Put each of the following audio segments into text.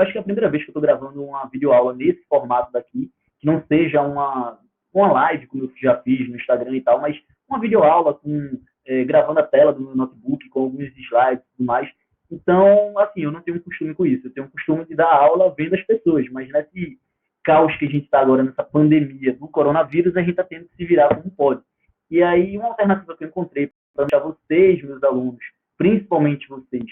eu acho que é a primeira vez que eu estou gravando uma videoaula nesse formato daqui, que não seja uma live, como eu já fiz no Instagram e tal, mas uma videoaula gravando a tela do meu notebook com alguns slides e tudo mais. Então, assim, eu não tenho um costume com isso. Eu tenho um costume de dar aula vendo as pessoas, mas nesse caos que a gente está agora, nessa pandemia do coronavírus, a gente está tendo que se virar como pode. E aí, uma alternativa que eu encontrei para deixar vocês, meus alunos, principalmente vocês,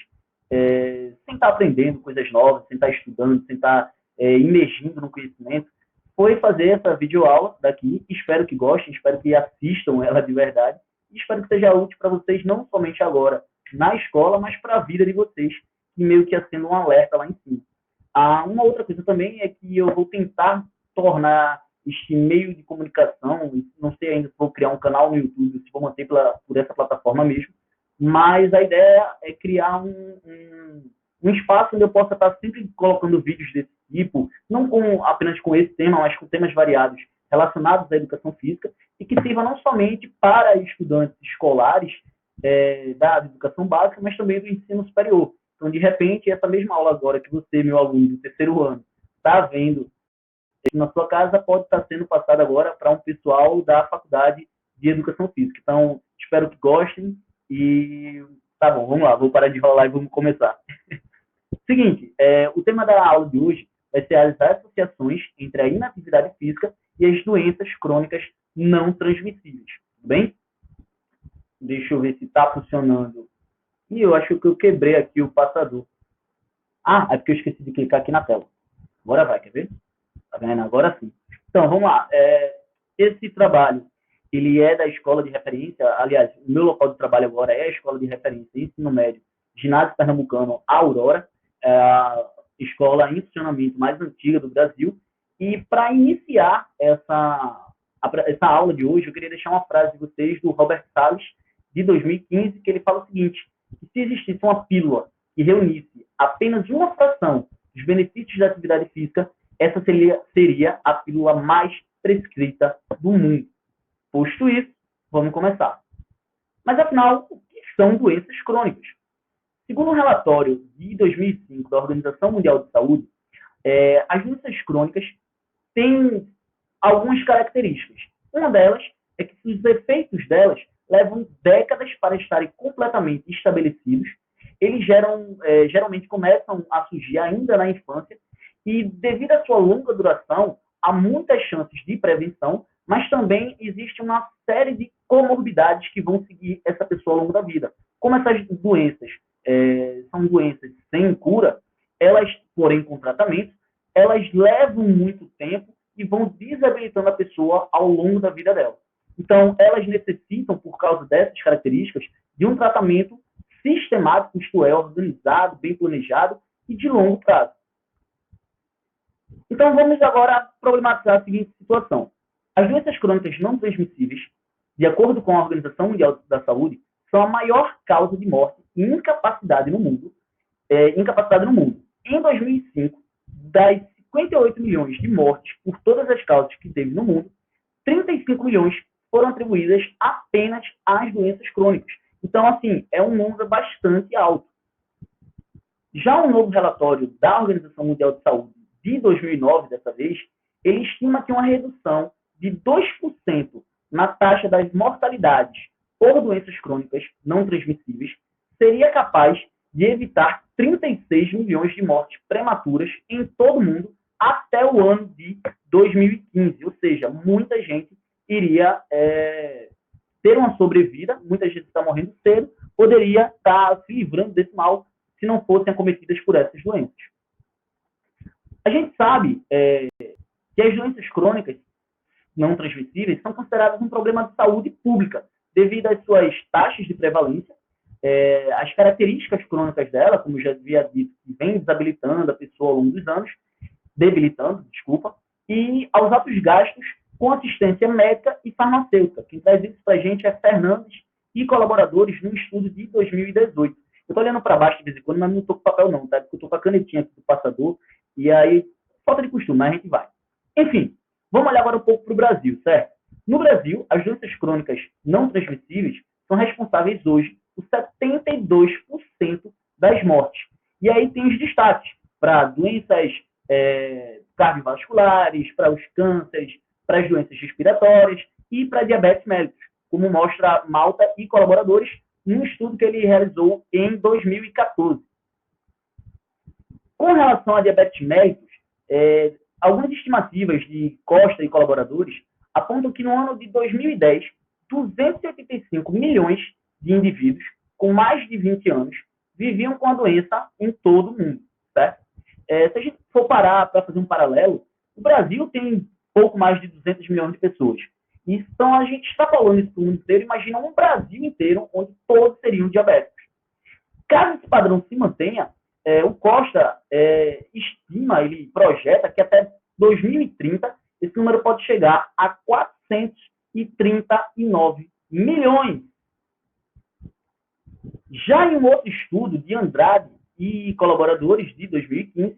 sem estar aprendendo coisas novas, sem estar estudando, sem estar imergindo no conhecimento, foi fazer essa videoaula daqui. Espero que gostem, espero que assistam ela de verdade e espero que seja útil para vocês, não somente agora na escola, mas para a vida de vocês, que meio que sendo um alerta lá em cima. Uma outra coisa também é que eu vou tentar tornar este meio de comunicação, não sei ainda se vou criar um canal no YouTube, se vou manter por essa plataforma mesmo, mas a ideia é criar um espaço onde eu possa estar sempre colocando vídeos desse tipo, não apenas com esse tema, mas com temas variados relacionados à educação física, e que sirva não somente para estudantes escolares da educação básica, mas também do ensino superior. Então, de repente, essa mesma aula agora que você, meu aluno do terceiro ano, está vendo na sua casa, pode estar sendo passada agora para um pessoal da faculdade de educação física. Então, espero que gostem e tá bom, vamos lá, vou parar de enrolar e vamos começar. Seguinte, o tema da aula de hoje vai ser as associações entre a inatividade física e as doenças crônicas não transmissíveis. Tudo bem? Deixa eu ver se está funcionando. E eu acho que eu quebrei aqui o passador. É porque eu esqueci de clicar aqui na tela. Agora vai, quer ver? Tá vendo? Agora sim. Então, vamos lá. Esse trabalho, ele é da escola de referência, aliás, o meu local de trabalho agora é a escola de referência ensino médio, Ginásio Pernambucano Aurora, a escola em funcionamento mais antiga do Brasil. E para iniciar essa aula de hoje, eu queria deixar uma frase de vocês do Robert Salles, de 2015, que ele fala o seguinte: que se existisse uma pílula que reunisse apenas uma fração dos benefícios da atividade física, essa seria a pílula mais prescrita do mundo. Posto isso, vamos começar. Mas, afinal, o que são doenças crônicas? Segundo um relatório de 2005 da Organização Mundial de Saúde, as doenças crônicas têm algumas características. Uma delas é que os efeitos delas levam décadas para estarem completamente estabelecidos. Eles geralmente começam a surgir ainda na infância e, devido à sua longa duração, há muitas chances de prevenção, mas também existe uma série de comorbidades que vão seguir essa pessoa ao longo da vida. Como essas doenças são doenças sem cura, elas, porém com tratamento, elas levam muito tempo e vão desabilitando a pessoa ao longo da vida dela. Então, elas necessitam, por causa dessas características, de um tratamento sistemático, isto é, organizado, bem planejado e de longo prazo. Então, vamos agora problematizar a seguinte situação. As doenças crônicas não transmissíveis, de acordo com a Organização Mundial da Saúde, são a maior causa de morte e incapacidade no mundo. Em 2005, das 58 milhões de mortes por todas as causas que teve no mundo, 35 milhões foram atribuídas apenas às doenças crônicas. Então, assim, é um número bastante alto. Já um novo relatório da Organização Mundial de Saúde, de 2009, dessa vez, ele estima que uma redução de 2% na taxa das mortalidades por doenças crônicas não transmissíveis seria capaz de evitar 36 milhões de mortes prematuras em todo o mundo até o ano de 2015. Ou seja, muita gente iria ter uma sobrevida, muita gente está morrendo cedo, poderia estar se livrando desse mal se não fossem acometidas por essas doenças. A gente sabe que as doenças crônicas não transmissíveis são consideradas um problema de saúde pública, devido às suas taxas de prevalência, as características crônicas dela, como eu já havia dito, que vem desabilitando a pessoa ao longo dos anos, e aos altos gastos com assistência médica e farmacêutica. Quem traz isso para a gente é Fernandes e colaboradores no estudo de 2018. Eu estou olhando para baixo de vez em quando, mas não estou com papel não, tá? Porque eu estou com a canetinha aqui do passador, e aí, falta de costume, mas a gente vai. Enfim, vamos olhar agora um pouco para o Brasil, certo? No Brasil, as doenças crônicas não transmissíveis são responsáveis hoje por 72% das mortes. E aí tem os destaques. para doenças cardiovasculares, para os cânceres, para as doenças respiratórias e para diabetes mellitus, como mostra Malta e colaboradores em um estudo que ele realizou em 2014. Com relação a diabetes mellitus, algumas estimativas de Costa e colaboradores apontam que no ano de 2010, 285 milhões de indivíduos com mais de 20 anos viviam com a doença em todo o mundo, certo? Se a gente for parar para fazer um paralelo, o Brasil tem pouco mais de 200 milhões de pessoas. Então, a gente está falando isso para o mundo inteiro, imagina um Brasil inteiro onde todos seriam diabéticos. Caso esse padrão se mantenha, o Costa estima, ele projeta que até 2030 esse número pode chegar a 439 milhões. Já em um outro estudo de Andrade e colaboradores de 2015,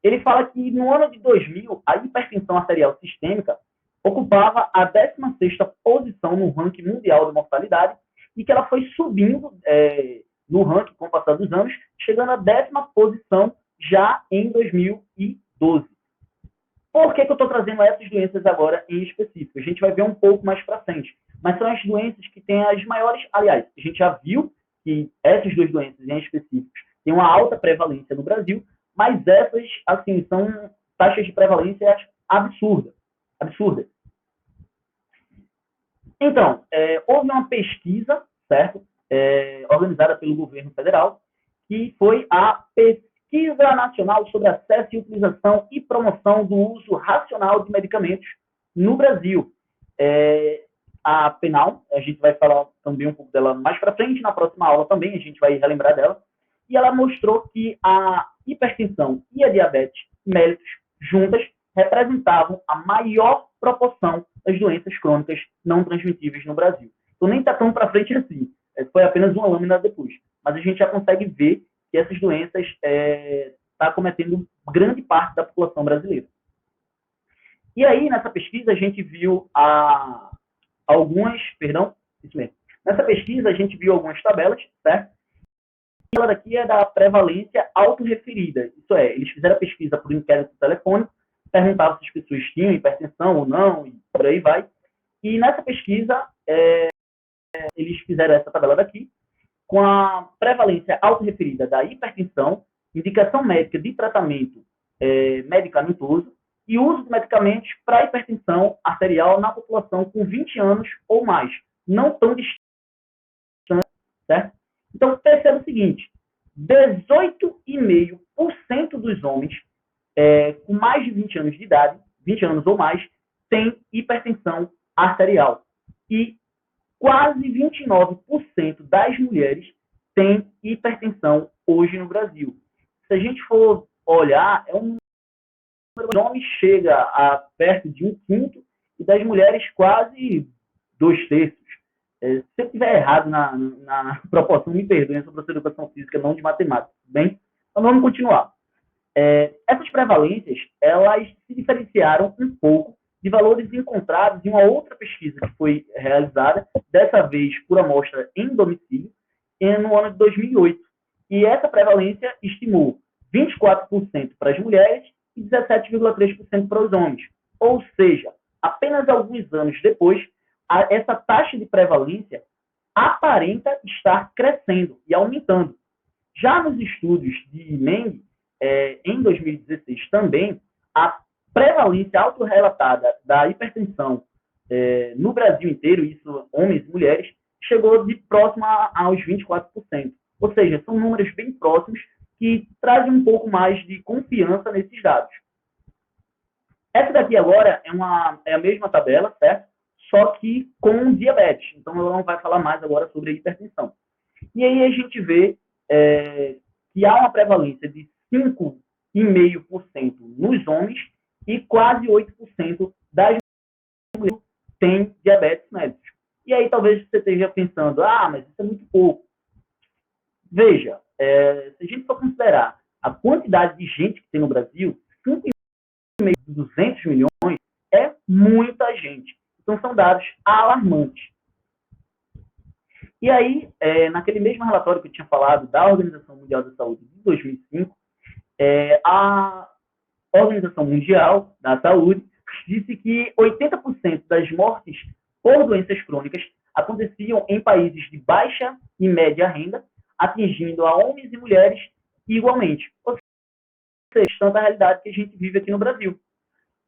ele fala que no ano de 2000, a hipertensão arterial sistêmica ocupava a 16ª posição no ranking mundial de mortalidade e que ela foi subindo no ranking com o passar dos anos, chegando à 10ª posição já em 2012. Por que eu estou trazendo essas doenças agora em específico? A gente vai ver um pouco mais para frente. Mas são as doenças que têm as maiores... Aliás, a gente já viu que essas duas doenças em específico têm uma alta prevalência no Brasil, mas essas, assim, são taxas de prevalência absurdas. Então, houve uma pesquisa, certo? Organizada pelo governo federal, que foi a Pesquisa Nacional sobre Acesso e Utilização e Promoção do Uso Racional de Medicamentos no Brasil. A PENAL, a gente vai falar também um pouco dela mais para frente, na próxima aula também, a gente vai relembrar dela, e ela mostrou que a hipertensão e a diabetes mellitus juntas representavam a maior proporção das doenças crônicas não transmitíveis no Brasil. Então, nem está tão para frente assim. Foi apenas uma lâmina depois. Mas a gente já consegue ver que essas doenças estão acometendo grande parte da população brasileira. E aí, nessa pesquisa, a gente viu Nessa pesquisa, a gente viu algumas tabelas, certo? E ela daqui é da prevalência autorreferida. Isso é, eles fizeram a pesquisa por inquérito telefônico, perguntavam se as pessoas tinham hipertensão ou não, e por aí vai. E nessa pesquisa, eles fizeram essa tabela daqui, com a prevalência autorreferida da hipertensão, indicação médica de tratamento medicamentoso e uso de medicamentos para hipertensão arterial na população com 20 anos ou mais, não tão distante, certo? Então, perceba o seguinte, 18,5% dos homens com mais de 20 anos de idade, 20 anos ou mais, têm hipertensão arterial. E quase 29% das mulheres têm hipertensão hoje no Brasil. Se a gente for olhar, o número de homens chega a perto de 1/5 e das mulheres quase 2/3. Se eu estiver errado na proporção, me perdoem, eu sou professor de educação física, não de matemática, bem? Então vamos continuar. Essas prevalências, elas se diferenciaram um pouco de valores encontrados em uma outra pesquisa que foi realizada, dessa vez por amostra em domicílio, no ano de 2008. E essa prevalência estimou 24% para as mulheres e 17,3% para os homens. Ou seja, apenas alguns anos depois, essa taxa de prevalência aparenta estar crescendo e aumentando. Já nos estudos de Meng, em 2016 também, a prevalência autorrelatada da hipertensão no Brasil inteiro, isso homens e mulheres, chegou de próximo aos 24%. Ou seja, são números bem próximos que trazem um pouco mais de confiança nesses dados. Essa daqui agora é a mesma tabela, certo? Só que com diabetes. Então, ela não vai falar mais agora sobre a hipertensão. E aí a gente vê que há uma prevalência de 5,5% nos homens e quase 8% das mulheres têm diabetes mellitus. E aí talvez você esteja pensando, mas isso é muito pouco. Veja, se a gente for considerar a quantidade de gente que tem no Brasil, 5,5 de 200 milhões é muita gente. Então são dados alarmantes. E aí, naquele mesmo relatório que eu tinha falado da Organização Mundial da Saúde de 2005, A Organização Mundial da Saúde disse que 80% das mortes por doenças crônicas aconteciam em países de baixa e média renda, atingindo a homens e mulheres igualmente. Ou seja, tanta realidade que a gente vive aqui no Brasil.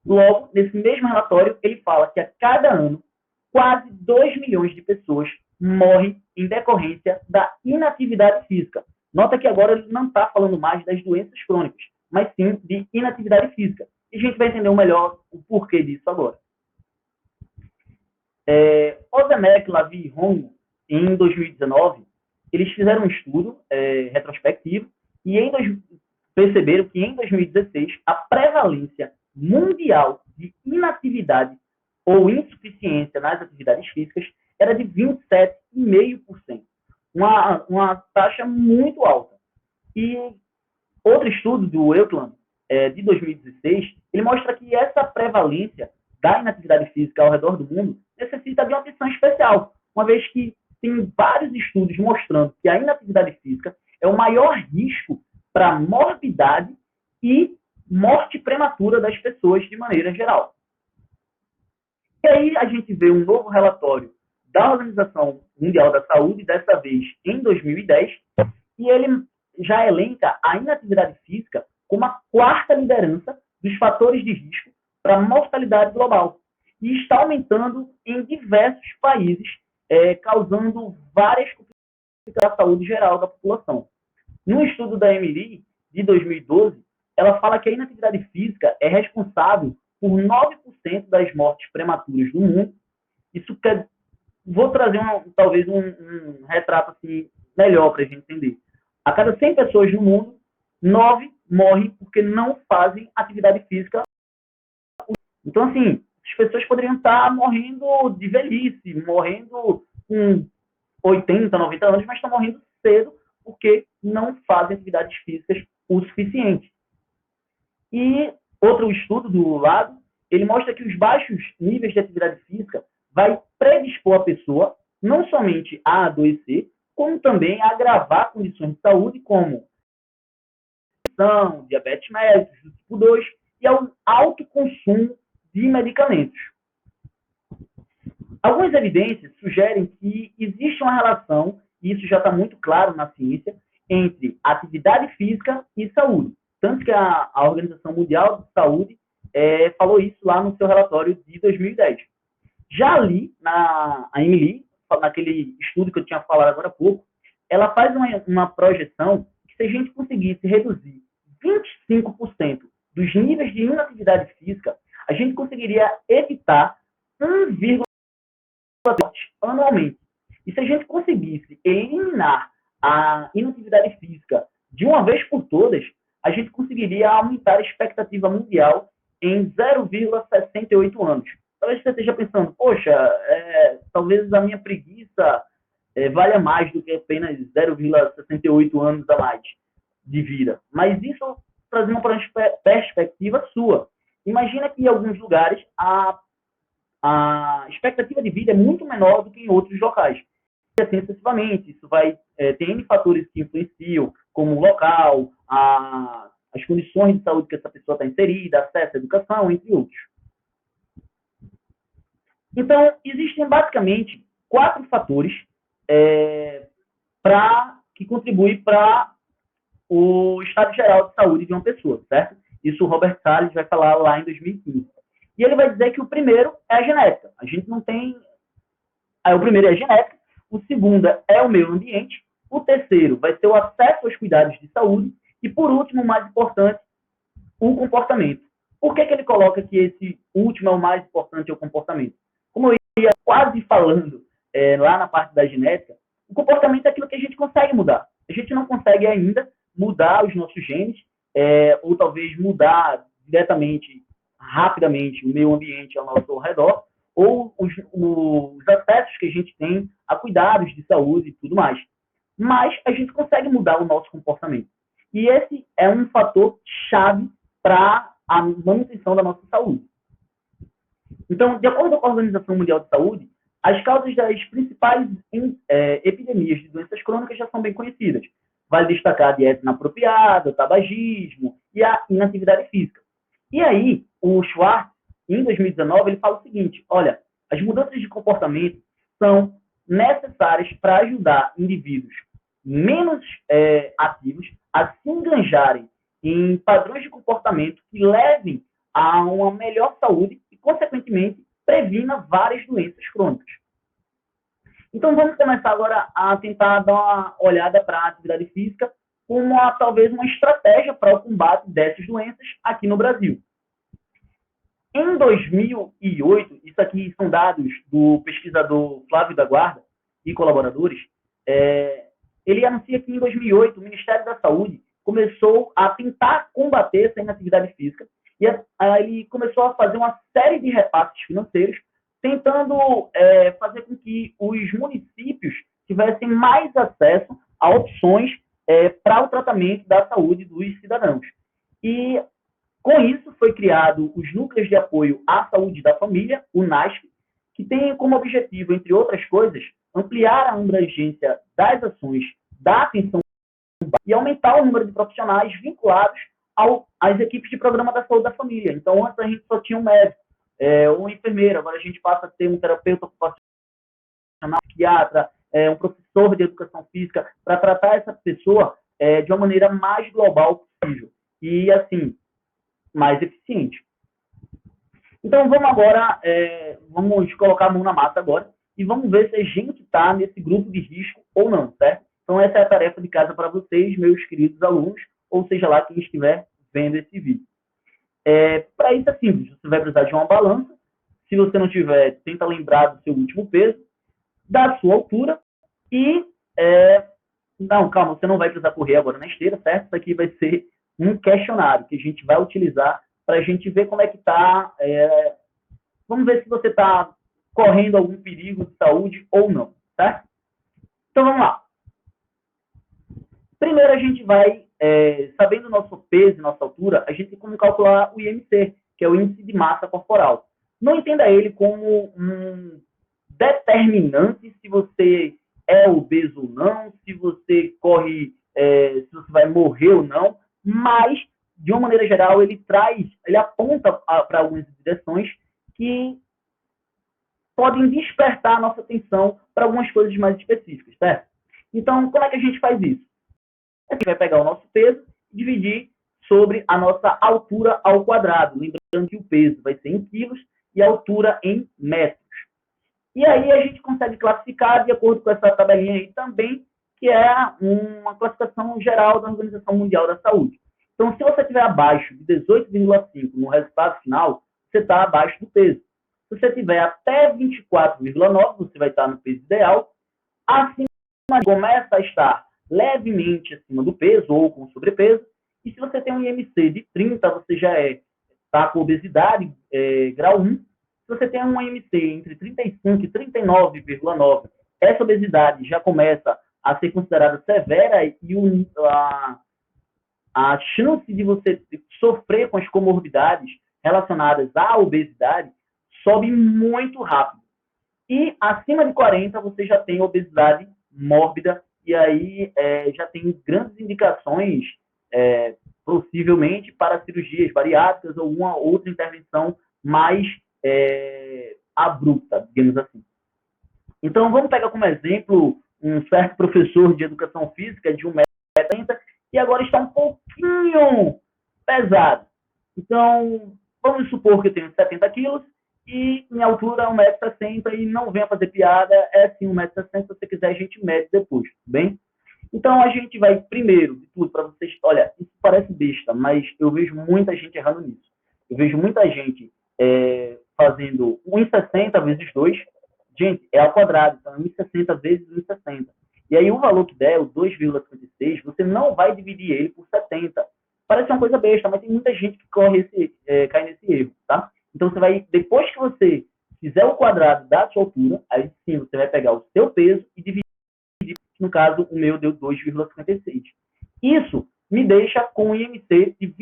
Logo, nesse mesmo relatório, ele fala que a cada ano, quase 2 milhões de pessoas morrem em decorrência da inatividade física. Nota que agora ele não está falando mais das doenças crônicas, mas sim de inatividade física. E a gente vai entender melhor o porquê disso agora. Ozemek, Lavie e Hong, em 2019, eles fizeram um estudo retrospectivo e perceberam que em 2016 a prevalência mundial de inatividade ou insuficiência nas atividades físicas era de 27,5%. Uma taxa muito alta. E outro estudo do Eukland, de 2016, ele mostra que essa prevalência da inatividade física ao redor do mundo necessita de uma atenção especial, uma vez que tem vários estudos mostrando que a inatividade física é o maior risco para morbidade e morte prematura das pessoas de maneira geral. E aí a gente vê um novo relatório da Organização Mundial da Saúde, dessa vez em 2010, e ele já elenca a inatividade física como a quarta liderança dos fatores de risco para a mortalidade global. E está aumentando em diversos países, causando várias complicações à saúde geral da população. No estudo da Emily, de 2012, ela fala que a inatividade física é responsável por 9% das mortes prematuras do mundo. Isso quer... Vou trazer talvez um retrato assim, melhor para a gente entender. A cada 100 pessoas no mundo, 9 morrem porque não fazem atividade física. Então, assim, as pessoas poderiam estar morrendo de velhice, morrendo com 80, 90 anos, mas estão morrendo cedo porque não fazem atividades físicas o suficiente. E outro estudo do lado, ele mostra que os baixos níveis de atividade física vai predispor a pessoa não somente a adoecer, como também a agravar condições de saúde como diabetes mellitus, tipo 2 e ao alto consumo de medicamentos. Algumas evidências sugerem que existe uma relação, e isso já está muito claro na ciência, entre atividade física e saúde. Tanto que a Organização Mundial de Saúde falou isso lá no seu relatório de 2010. Já ali, a Emily, naquele estudo que eu tinha falado agora há pouco, ela faz uma projeção que se a gente conseguisse reduzir 25% dos níveis de inatividade física, a gente conseguiria evitar 1,5 anualmente. E se a gente conseguisse eliminar a inatividade física de uma vez por todas, a gente conseguiria aumentar a expectativa mundial em 0,68 anos. Talvez você esteja pensando, poxa, talvez a minha preguiça valha mais do que apenas 0,68 anos a mais de vida. Mas isso trazendo para uma perspectiva sua. Imagina que em alguns lugares a expectativa de vida é muito menor do que em outros locais. E assim sucessivamente, isso vai ter N fatores que influenciam, como o local, as condições de saúde que essa pessoa está inserida, acesso à educação, entre outros. Então, existem basicamente 4 fatores que contribuem para o estado geral de saúde de uma pessoa, certo? Isso o Robert Salles vai falar lá em 2015. E ele vai dizer que o primeiro é a genética. A gente não tem... o primeiro é a genética, o segundo é o meio ambiente, o terceiro vai ser o acesso aos cuidados de saúde e, por último, o mais importante, o comportamento. Por que ele coloca que esse último é o mais importante, é o comportamento? Como eu ia quase falando lá na parte da genética, o comportamento é aquilo que a gente consegue mudar. A gente não consegue ainda mudar os nossos genes, ou talvez mudar diretamente, rapidamente, o meio ambiente ao nosso redor, ou os acessos que a gente tem a cuidados de saúde e tudo mais. Mas a gente consegue mudar o nosso comportamento. E esse é um fator chave para a manutenção da nossa saúde. Então, de acordo com a Organização Mundial de Saúde, as causas das principais epidemias de doenças crônicas já são bem conhecidas. Vale destacar a dieta inapropriada, o tabagismo e a inatividade física. E aí, o Schwartz, em 2019, ele fala o seguinte, olha, as mudanças de comportamento são necessárias para ajudar indivíduos menos ativos a se enganjarem em padrões de comportamento que levem a uma melhor saúde e, consequentemente, previna várias doenças crônicas. Então, vamos começar agora a tentar dar uma olhada para a atividade física como talvez uma estratégia para o combate dessas doenças aqui no Brasil. Em 2008, isso aqui são dados do pesquisador Flávio da Guarda e colaboradores, ele anuncia que em 2008 o Ministério da Saúde começou a tentar combater essa inatividade física e ele começou a fazer uma série de repasses financeiros tentando fazer com que os municípios tivessem mais acesso a opções para o tratamento da saúde dos cidadãos. E, com isso, foi criado os Núcleos de Apoio à Saúde da Família, o NASF, que tem como objetivo, entre outras coisas, ampliar a abrangência das ações da atenção e aumentar o número de profissionais vinculados às equipes de programa da saúde da família. Então, antes a gente só tinha um médico, um enfermeiro, agora a gente passa a ter um terapeuta ocupacional, um psiquiatra, um professor de educação física, para tratar essa pessoa de uma maneira mais global possível e, assim, mais eficiente. Então, vamos agora, vamos colocar a mão na massa agora e vamos ver se a gente está nesse grupo de risco ou não, certo? Então, essa é a tarefa de casa para vocês, meus queridos alunos, ou seja lá quem estiver vendo esse vídeo. Para isso é simples, você vai precisar de uma balança. Se você não tiver, tenta lembrar do seu último peso, da sua altura e... não, calma, você não vai precisar correr agora na esteira, certo? Isso aqui vai ser um questionário que a gente vai utilizar para a gente ver como é que está... vamos ver se você está correndo algum perigo de saúde ou não, certo? Então, vamos lá. Primeiro, a gente vai, sabendo o nosso peso e nossa altura, a gente tem como calcular o IMC, que é o Índice de Massa Corporal. Não entenda ele como um determinante se você é obeso ou não, se você corre, se você vai morrer ou não, mas, de uma maneira geral, ele aponta para algumas direções que podem despertar a nossa atenção para algumas coisas mais específicas, certo? Então, como é que a gente faz isso? A gente vai pegar o nosso peso e dividir sobre a nossa altura ao quadrado. Lembrando que o peso vai ser em quilos e a altura em metros. E aí a gente consegue classificar de acordo com essa tabelinha aí também, que é uma classificação geral da Organização Mundial da Saúde. Então, se você estiver abaixo de 18,5 no resultado final, você está abaixo do peso. Se você estiver até 24,9, você vai estar no peso ideal. Acima, começa a estar levemente acima do peso ou com sobrepeso. E se você tem um IMC de 30, você já está com obesidade, grau 1. Se você tem um IMC entre 35 e 39,9, essa obesidade já começa a ser considerada severa e a chance de você sofrer com as comorbidades relacionadas à obesidade sobe muito rápido. E acima de 40, você já tem obesidade mórbida, e aí já tem grandes indicações, possivelmente, para cirurgias bariátricas ou uma outra intervenção mais abrupta, digamos assim. Então, vamos pegar como exemplo um certo professor de educação física de 1,70 m, que agora está um pouquinho pesado. Então, vamos supor que eu tenho 70 quilos e minha altura é 1,60 m e não venha fazer piada, é sim 1,60 m, se você quiser a gente mede depois, tudo bem? Então, a gente vai, primeiro de tudo, para vocês... Olha, isso parece besta, mas eu vejo muita gente errando nisso. Eu vejo muita gente fazendo 1,60 vezes 2. Gente, é ao quadrado, então 1,60 vezes 1,60. E aí o valor que der, o 2,56, você não vai dividir ele por 70. Parece uma coisa besta, mas tem muita gente que cai nesse erro, tá? Então você vai, depois que você fizer o quadrado da sua altura, aí sim você vai pegar o seu peso e dividir, no caso o meu deu 2,56. Isso me deixa com um IMC de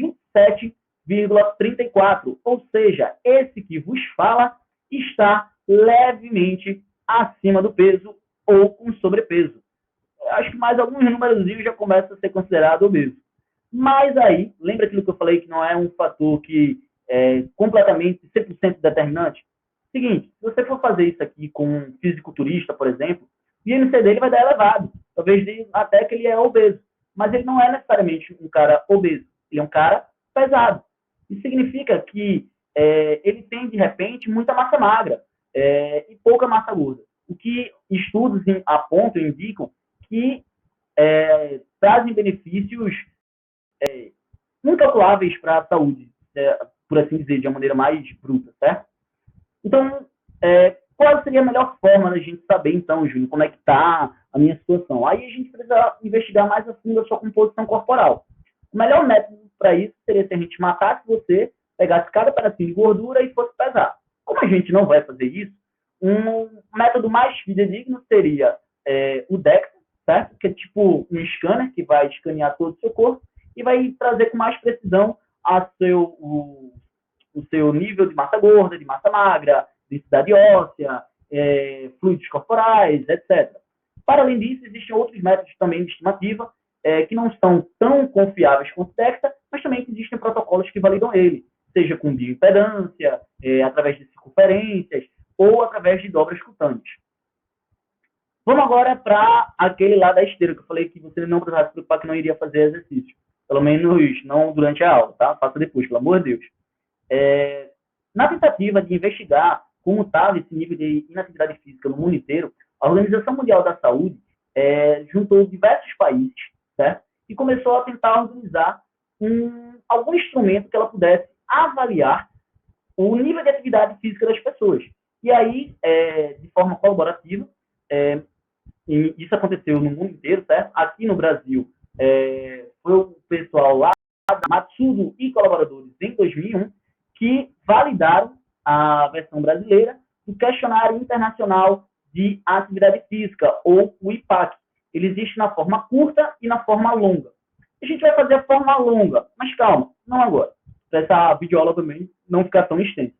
27,34, ou seja, esse que vos fala está levemente acima do peso ou com sobrepeso. Acho que mais alguns números já começam a ser considerado obeso. Mas aí, lembra aquilo que eu falei que não é um fator que é completamente 100% determinante? Seguinte, se você for fazer isso aqui com um fisiculturista, por exemplo, o IMC dele vai dar elevado. Talvez até que ele é obeso. Mas ele não é necessariamente um cara obeso. Ele é um cara pesado. Isso significa que ele tem, de repente, muita massa magra e pouca massa gorda. O que estudos apontam e indicam que trazem benefícios incalculáveis para a saúde, por assim dizer, de uma maneira mais bruta, certo? Então, qual seria a melhor forma da gente saber, então, Júnior, como é que está a minha situação? Aí a gente precisa investigar mais a fundo a sua composição corporal. O melhor método para isso seria se a gente matasse você, pegasse cada pedacinho de gordura e fosse pesar. Como a gente não vai fazer isso, um método mais fidedigno seria o DEXA, certo? Que é tipo um scanner que vai escanear todo o seu corpo e vai trazer com mais precisão o seu nível de massa gorda, de massa magra, densidade óssea, fluidos corporais, etc. Para além disso, existem outros métodos também de estimativa que não são tão confiáveis quanto o DEXA, mas também existem protocolos que validam ele, seja com bioimpedância, através de circunferências ou através de dobras cutâneas. Vamos agora para aquele lá da esteira que eu falei que você não precisava se preocupar que não iria fazer exercício. Pelo menos não durante a aula, tá? Faça depois, pelo amor de Deus. Na tentativa de investigar como estava esse nível de inatividade física no mundo inteiro, a Organização Mundial da Saúde juntou diversos países, certo? E começou a tentar organizar algum instrumento que ela pudesse avaliar o nível de atividade física das pessoas. E aí, de forma colaborativa, e isso aconteceu no mundo inteiro, certo? Aqui no Brasil, foi o pessoal lá da Matsudo e colaboradores em 2001 que validaram a versão brasileira do Questionário Internacional de Atividade Física, ou o IPAC. Ele existe na forma curta e na forma longa. A gente vai fazer a forma longa, mas calma, não agora, para essa videoaula também não ficar tão extensa.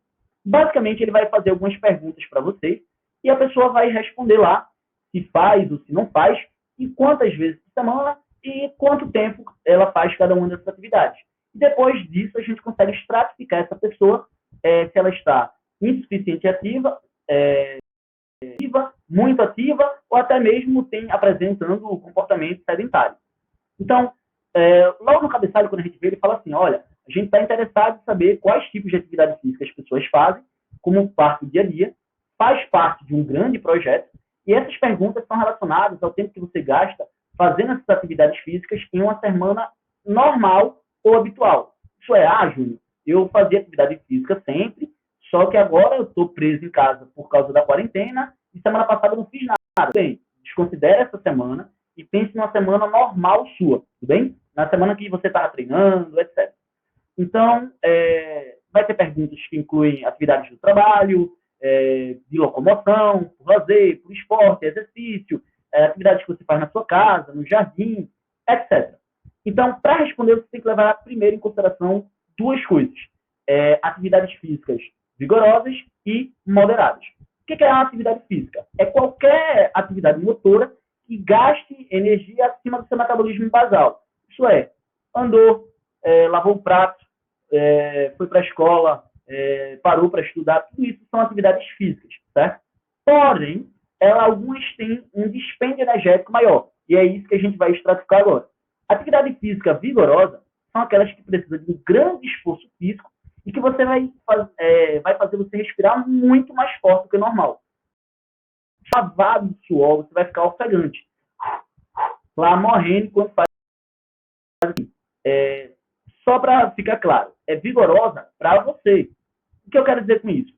Basicamente, ele vai fazer algumas perguntas para vocês e a pessoa vai responder lá se faz ou se não faz, e quantas vezes por semana e quanto tempo ela faz cada uma dessas atividades. E depois disso, a gente consegue estratificar essa pessoa se ela está insuficiente ativa, muito ativa, ou até mesmo apresentando o comportamento sedentário. Então, logo no cabeçalho, quando a gente vê, ele fala assim, olha, a gente está interessado em saber quais tipos de atividade física as pessoas fazem, como parte do dia a dia, faz parte de um grande projeto, e essas perguntas são relacionadas ao tempo que você gasta fazendo essas atividades físicas em uma semana normal ou habitual. Isso é, Júnior, eu fazia atividade física sempre, só que agora eu estou preso em casa por causa da quarentena e semana passada eu não fiz nada. Bem, desconsidere essa semana e pense numa semana normal sua, tudo bem? Na semana que você estava treinando, etc. Então, vai ter perguntas que incluem atividades do trabalho, de locomoção, por lazer, por esporte, exercício, atividades que você faz na sua casa, no jardim, etc. Então, para responder, você tem que levar primeiro em consideração duas coisas. Atividades físicas vigorosas e moderadas. O que é uma atividade física? É qualquer atividade motora que gaste energia acima do seu metabolismo basal. Isso é, andou, lavou o prato, foi para a escola, parou para estudar, tudo isso são atividades físicas, certo? Porém, algumas têm um dispêndio energético maior, e é isso que a gente vai estratificar agora. Atividade física vigorosa são aquelas que precisam de um grande esforço físico e que você vai fazer você respirar muito mais forte do que o normal. Lavado de suor, você vai ficar ofegante. Lá morrendo quando faz assim. Só para ficar claro, é vigorosa para você. O que eu quero dizer com isso?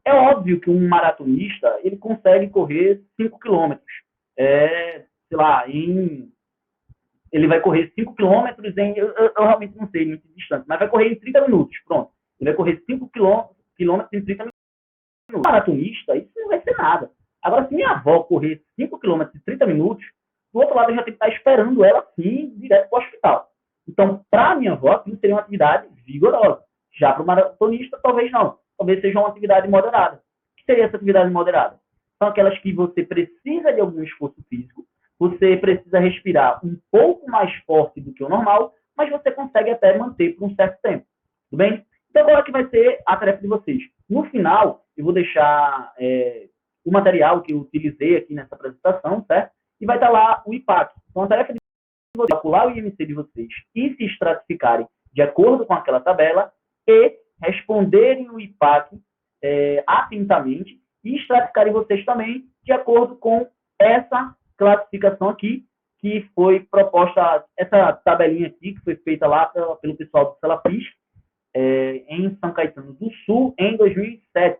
É óbvio que um maratonista ele consegue correr 5 quilômetros. Sei lá, ele vai correr 5 quilômetros eu realmente não sei, muito distante, mas vai correr em 30 minutos, pronto. Ele vai correr 5 quilômetros em 30 minutos. Um maratonista, isso não vai ser nada. Agora, se minha avó correr 5 quilômetros em 30 minutos, do outro lado eu já tenho que estar esperando ela, sim, direto para o hospital. Então, para a minha avó, aquilo seria uma atividade vigorosa. Já para o maratonista, talvez não. Talvez seja uma atividade moderada. O que seria essa atividade moderada? São aquelas que você precisa de algum esforço físico, você precisa respirar um pouco mais forte do que o normal, mas você consegue até manter por um certo tempo. Tudo bem? Então, qual é que vai ser a tarefa de vocês? No final, eu vou deixar o material que eu utilizei aqui nessa apresentação, certo? E vai estar lá o IPAC. Então, a tarefa de vocês é calcular o IMC de vocês e se estratificarem de acordo com aquela tabela e responderem o IPAC atentamente e estratificarem vocês também de acordo com essa classificação aqui, que foi proposta, essa tabelinha aqui, que foi feita lá pelo pessoal do Celafis, em São Caetano do Sul, em 2007.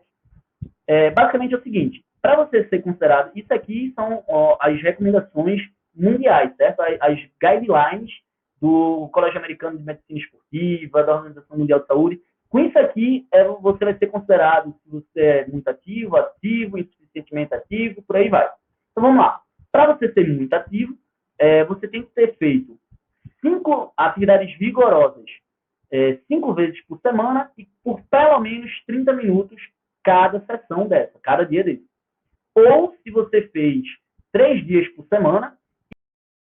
Basicamente é o seguinte, para você ser considerado, isso aqui são as recomendações mundiais, certo? As guidelines do Colégio Americano de Medicina Esportiva, da Organização Mundial de Saúde. Com isso aqui, você vai ser considerado se você é muito ativo, insuficientemente ativo, por aí vai. Então vamos lá. Para você ser muito ativo, você tem que ter feito 5 atividades vigorosas 5 vezes por semana e por pelo menos 30 minutos cada sessão dessa, cada dia desse. Ou se você fez 3 dias por semana,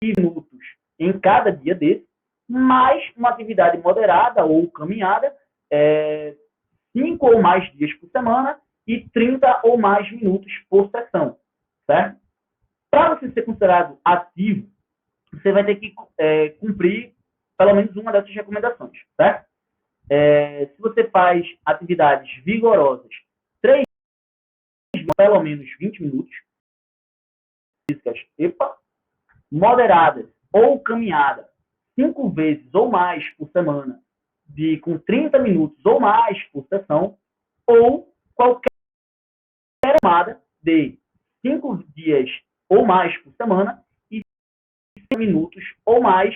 20 minutos em cada dia desse, mais uma atividade moderada ou caminhada, 5 ou mais dias por semana e 30 ou mais minutos por sessão, certo? Para você ser considerado ativo, você vai ter que cumprir pelo menos uma dessas recomendações, certo? Se você faz atividades vigorosas, 3 pelo menos 20 minutos, físicas, moderadas ou caminhada 5 vezes ou mais por semana, com 30 minutos ou mais por sessão, ou qualquer chamada de 5 dias ou mais por semana e 5 minutos ou mais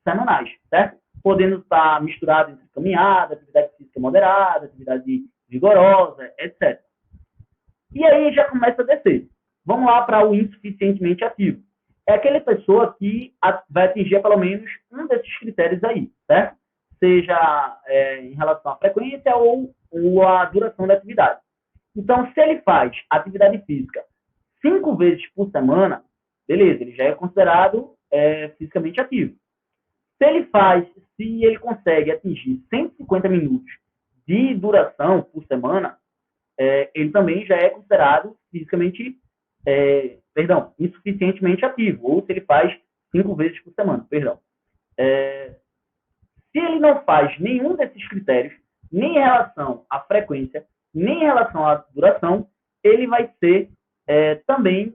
semanais, certo? Podendo estar misturado entre caminhada, atividade física moderada, atividade vigorosa, etc. E aí já começa a descer. Vamos lá para o insuficientemente ativo. É aquela pessoa que vai atingir pelo menos um desses critérios aí, certo? Seja em relação à frequência ou à duração da atividade. Então, se ele faz atividade física 5 vezes por semana, beleza, ele já é considerado fisicamente ativo. Se ele consegue atingir 150 minutos de duração por semana, ele também já é considerado fisicamente, insuficientemente ativo, ou se ele faz 5 vezes por semana, Se ele não faz nenhum desses critérios, nem em relação à frequência, nem em relação à duração, ele vai ser também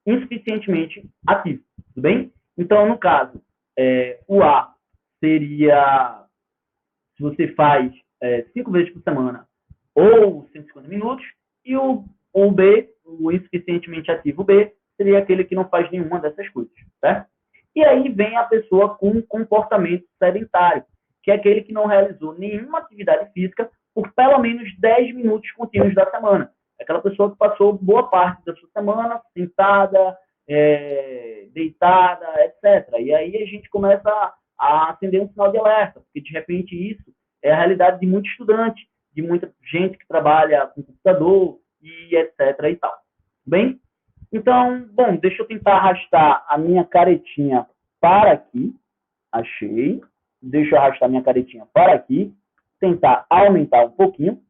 insuficientemente ativo, tudo bem? Então, no caso, o A seria, se você faz 5 vezes por semana ou 150 minutos, e o B, o insuficientemente ativo B, seria aquele que não faz nenhuma dessas coisas, certo? E aí vem a pessoa com comportamento sedentário, que é aquele que não realizou nenhuma atividade física por pelo menos 10 minutos contínuos da semana. Aquela pessoa que passou boa parte da sua semana sentada, deitada, etc. E aí a gente começa a acender um sinal de alerta, porque de repente isso é a realidade de muito estudante, de muita gente que trabalha com computador e etc. e tal. Bem? Então, bom, deixa eu tentar arrastar a minha caretinha para aqui. Achei. Deixa eu arrastar minha caretinha para aqui. Tentar aumentar um pouquinho.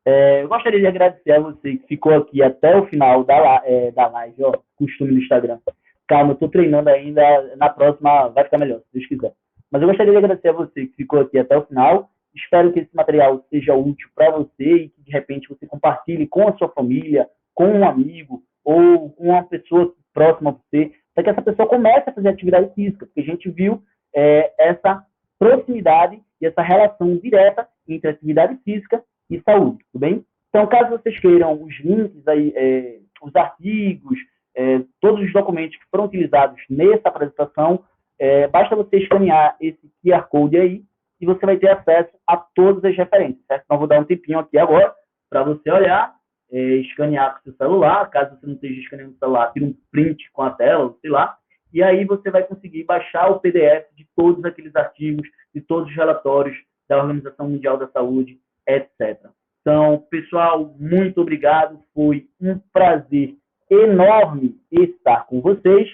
Eu gostaria de agradecer a você que ficou aqui até o final da live, ó, costume no Instagram. Calma, eu estou treinando ainda, na próxima vai ficar melhor, se Deus quiser. Mas eu gostaria de agradecer a você que ficou aqui até o final. Espero que esse material seja útil para você e que, de repente, você compartilhe com a sua família, com um amigo ou com uma pessoa próxima a você, para que essa pessoa comece a fazer atividade física, porque a gente viu essa proximidade e essa relação direta entre atividade física e saúde, tudo bem? Então, caso vocês queiram os links aí, os artigos, todos os documentos que foram utilizados nessa apresentação, basta você escanear esse QR Code aí e você vai ter acesso a todas as referências, certo? Então, vou dar um tempinho aqui agora para você olhar, escanear com o seu celular, caso você não esteja escaneando o celular, tira um print com a tela, sei lá, e aí você vai conseguir baixar o PDF de todos aqueles artigos, de todos os relatórios da Organização Mundial da Saúde, etc. Então, pessoal, muito obrigado, foi um prazer enorme estar com vocês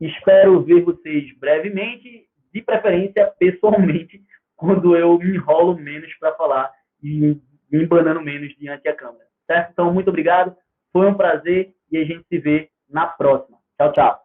Espero ver vocês brevemente, de preferência pessoalmente, quando eu me enrolo menos para falar e me embanando menos diante da câmera. Certo? Então, muito obrigado. Foi um prazer e a gente se vê na próxima. Tchau, tchau.